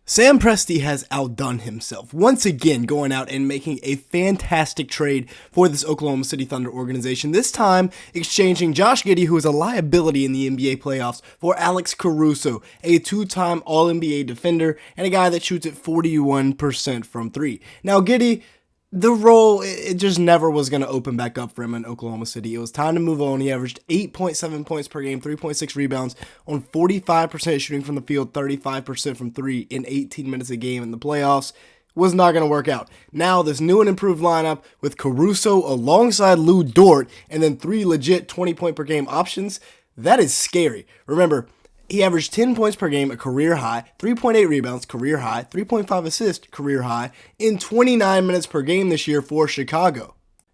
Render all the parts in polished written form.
Sam Presti has outdone himself, once again going out and making a fantastic trade for this Oklahoma City Thunder organization, this time exchanging Josh Giddey, who is a liability in the NBA playoffs, for Alex Caruso, a two-time All-NBA defender and a guy that shoots at 41% from three. Now, Giddey, the role, it just never was going to open back up for him in Oklahoma City. It was time to move on. He averaged 8.7 points per game, 3.6 rebounds on 45% shooting from the field, 35% from three in 18 minutes a game in the playoffs. Was not going to work out. Now, this new and improved lineup with Caruso alongside Lou Dort and then three legit 20-point per game options, that is scary. Remember, he averaged 10 points per game, a career high, 3.8 rebounds, career high, 3.5 assists, career high, in 29 minutes per game this year for Chicago.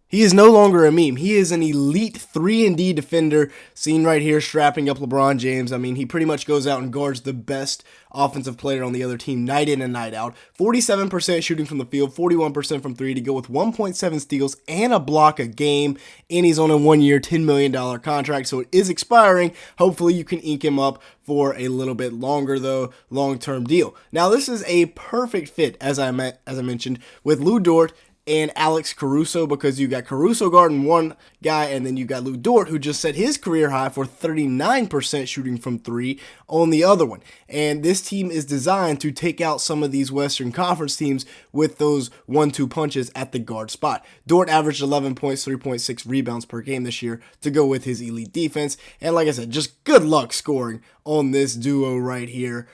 He is no longer a meme. He is an elite 3-and-D defender, seen right here strapping up LeBron James. I mean, he pretty much goes out and guards the best offensive player on the other team night in and night out. 47% shooting from the field, 41% from three to go with 1.7 steals and a block a game. And he's on a 1-year, $10 million contract, so it is expiring. Hopefully you can ink him up for a little bit longer, though, long-term deal. Now, this is a perfect fit, as I mentioned, with Lou Dort and Alex Caruso, because you got Caruso guarding one guy, and then you got Lou Dort, who just set his career high for 39% shooting from three on the other one. And this team is designed to take out some of these Western Conference teams with those 1-2 punches at the guard spot. Dort averaged 11 points, 3.6 rebounds per game this year to go with his elite defense. And like I said, just good luck scoring on this duo right here,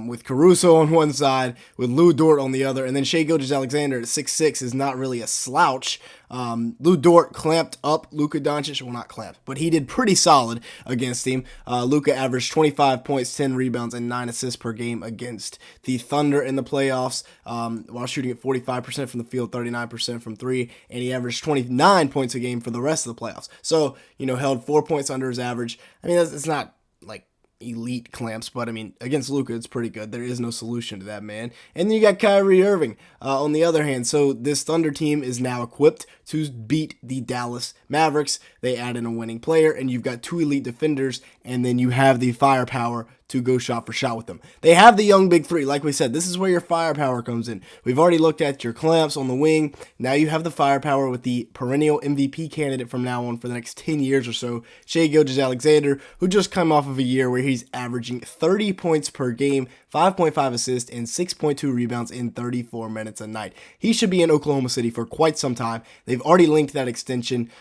with Caruso on one side, with Lou Dort on the other, and then Shai Gilgeous-Alexander at 6'6" is not really a slouch. Lou Dort clamped up Luka Doncic. Well, not clamped, but he did pretty solid against him. Luka averaged 25 points, 10 rebounds, and 9 assists per game against the Thunder in the playoffs, while shooting at 45% from the field, 39% from three, and he averaged 29 points a game for the rest of the playoffs. So, held 4 points under his average. I mean, it's not like elite clamps, but I mean, against Luka, it's pretty good. There is no solution to that, man. And then you got Kyrie Irving on the other hand. So this Thunder team is now equipped to beat the Dallas Mavericks. They add in a winning player, and you've got two elite defenders, and then you have the firepower to go shot for shot with them. They have the young big three. Like we said, this is where your firepower comes in. We've already looked at your clamps on the wing. Now you have the firepower with the perennial MVP candidate from now on for the next 10 years or so, Shai Gilgeous-Alexander, who just come off of a year where he's averaging 30 points per game, 5.5 assists, and 6.2 rebounds in 34 minutes a night. He should be in Oklahoma City for quite some time. They've already linked that extension.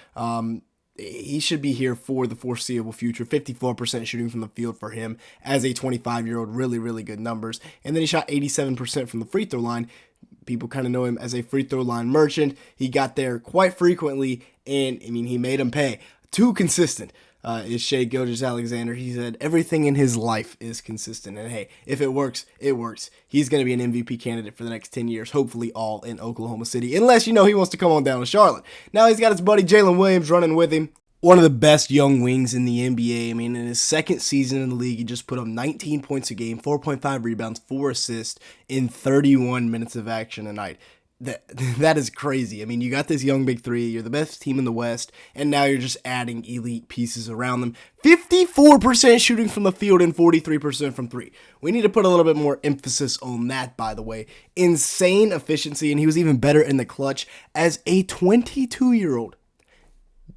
He should be here for the foreseeable future. 54% shooting from the field for him as a 25-year-old. Really, really good numbers. And then he shot 87% from the free throw line. People kind of know him as a free throw line merchant. He got there quite frequently, and I mean, he made him pay. Too consistent is Shai Gilgeous-Alexander. He said everything in his life is consistent. And hey, if it works, it works. He's going to be an MVP candidate for the next 10 years, hopefully all in Oklahoma City, unless he wants to come on down to Charlotte. Now he's got his buddy Jalen Williams running with him. One of the best young wings in the NBA. I mean, in his second season in the league, he just put up 19 points a game, 4.5 rebounds, 4 assists in 31 minutes of action a night. That is crazy. I mean, you got this young big three, you're the best team in the West, and now you're just adding elite pieces around them. 54% shooting from the field and 43% from three. We need to put a little bit more emphasis on that, by the way. Insane efficiency, and he was even better in the clutch as a 22-year-old.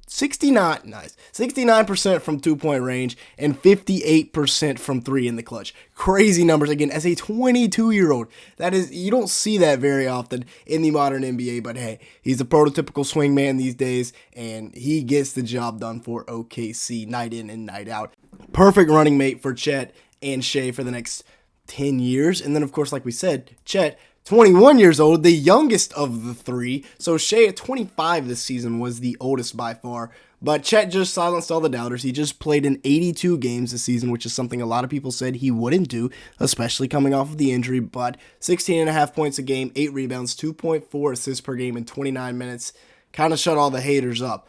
69% from 2-point range and 58% from three in the clutch. Crazy numbers again as a 22-year-old. That is, you don't see that very often in the modern NBA, but hey, he's a prototypical swing man these days, and he gets the job done for OKC night in and night out. Perfect running mate for Chet and Shai for the next 10 years. And then, of course, like we said, Chet, 21 years old, the youngest of the three. So Shai at 25 this season was the oldest by far. But Chet just silenced all the doubters. He just played in 82 games this season, which is something a lot of people said he wouldn't do, especially coming off of the injury. But 16.5 points a game, 8 rebounds, 2.4 assists per game in 29 minutes. Kind of shut all the haters up.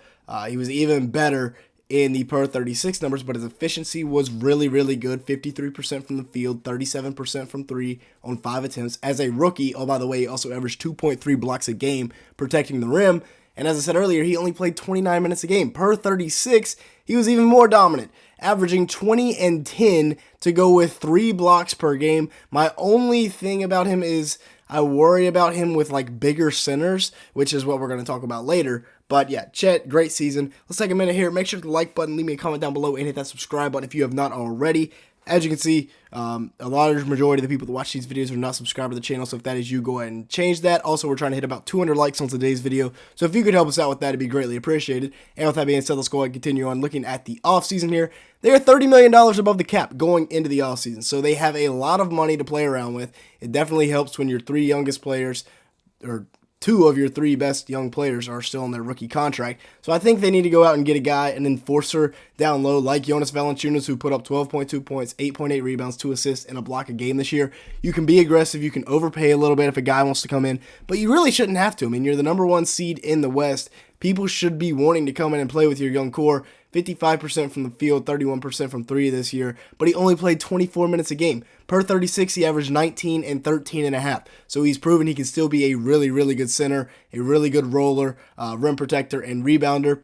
He was even better in the per 36 numbers, but his efficiency was really, really good. 53% from the field, 37% from three on 5 attempts. As a rookie, oh, by the way, he also averaged 2.3 blocks a game protecting the rim. And as I said earlier, he only played 29 minutes a game. Per 36, he was even more dominant, averaging 20 and 10 to go with 3 blocks per game. My only thing about him is I worry about him with like bigger centers, which is what we're going to talk about later. But yeah, Chet, great season. Let's take a minute here. Make sure to hit the like button, leave me a comment down below, and hit that subscribe button if you have not already. As you can see, a large majority of the people that watch these videos are not subscribed to the channel, so if that is you, go ahead and change that. Also, we're trying to hit about 200 likes on today's video, so if you could help us out with that, it'd be greatly appreciated. And with that being said, let's go ahead and continue on looking at the offseason here. They are $30 million above the cap going into the offseason, so they have a lot of money to play around with. It definitely helps when your 3 youngest players, or 2 of your 3 best young players, are still on their rookie contract. So I think they need to go out and get a guy, an enforcer down low like Jonas Valanciunas, who put up 12.2 points, 8.8 rebounds, 2 assists, and a block a game this year. You can be aggressive. You can overpay a little bit if a guy wants to come in, but you really shouldn't have to. I mean, you're the number 1 seed in the West. People should be wanting to come in and play with your young core. 55% from the field, 31% from 3 this year, but he only played 24 minutes a game. Per 36, he averaged 19 and 13.5. So he's proven he can still be a really, really good center, a really good roller, rim protector, and rebounder.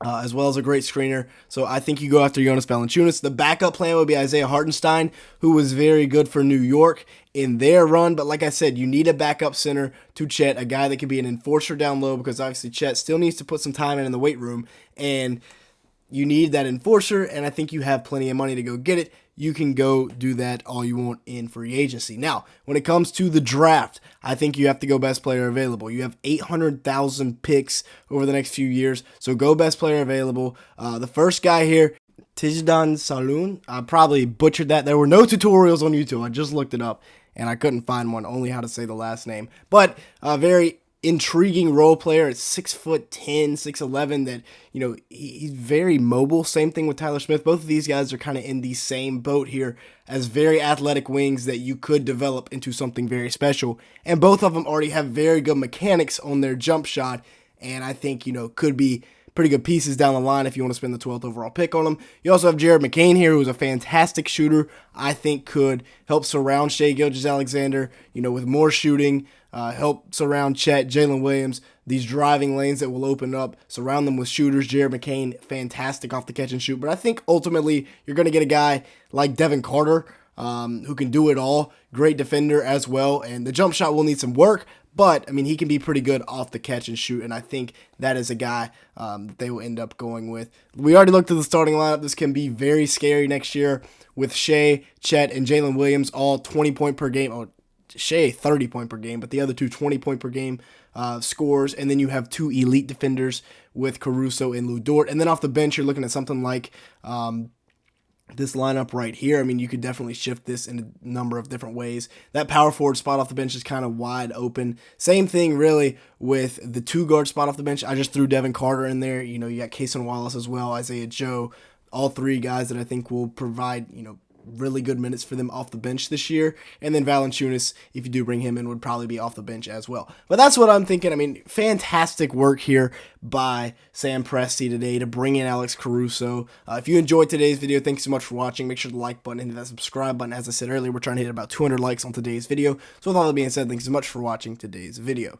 As well as a great screener. So I think you go after Jonas Valanciunas. The backup plan would be Isaiah Hartenstein, who was very good for New York in their run. But like I said, you need a backup center to Chet, a guy that can be an enforcer down low, because obviously Chet still needs to put some time in the weight room. And you need that enforcer, and I think you have plenty of money to go get it. You can go do that all you want in free agency. Now, when it comes to the draft, I think you have to go best player available. You have 800,000 picks over the next few years, so go best player available. The first guy here, Tijdan Saloon. I probably butchered that. There were no tutorials on YouTube. I just looked it up, and I couldn't find one, only how to say the last name. But very intriguing role player at 6'10", 6'11", that, you know, he's very mobile. Same thing with Tyler Smith. Both of these guys are kind of in the same boat here as very athletic wings that you could develop into something very special. And both of them already have very good mechanics on their jump shot, and I think, you know, could be pretty good pieces down the line if you want to spend the 12th overall pick on them. You also have Jared McCain here, who's a fantastic shooter. I think could help surround Shai Gilgeous-Alexander, you know, with more shooting, help surround Chet, Jalen Williams, these driving lanes that will open up, surround them with shooters. Jared McCain, fantastic off the catch and shoot. But I think ultimately you're going to get a guy like Devin Carter, who can do it all. Great defender as well. And the jump shot will need some work, but, I mean, he can be pretty good off the catch and shoot, and I think that is a guy that they will end up going with. We already looked at the starting lineup. This can be very scary next year with Shai, Chet, and Jalen Williams, all 20 point per game. Oh, Shai 30 point per game, but the other 2 20 point per game scores. And then you have 2 elite defenders with Caruso and Lu Dort. And then off the bench, you're looking at something like this lineup right here. I mean, you could definitely shift this in a number of different ways. That power forward spot off the bench is kind of wide open. Same thing really with the 2 guard spot off the bench. I just threw Devin Carter in there. You know, you got Cason Wallace as well, Isaiah Joe, all 3 guys that I think will provide, you know, really good minutes for them off the bench this year. And then Valanciunas, if you do bring him in, would probably be off the bench as well. But that's what I'm thinking. I mean, fantastic work here by Sam Presti today to bring in Alex Caruso. If you enjoyed today's video, thanks so much for watching. Make sure to like button and hit that subscribe button. As I said earlier, we're trying to hit about 200 likes on today's video. So with all that being said, thanks so much for watching today's video.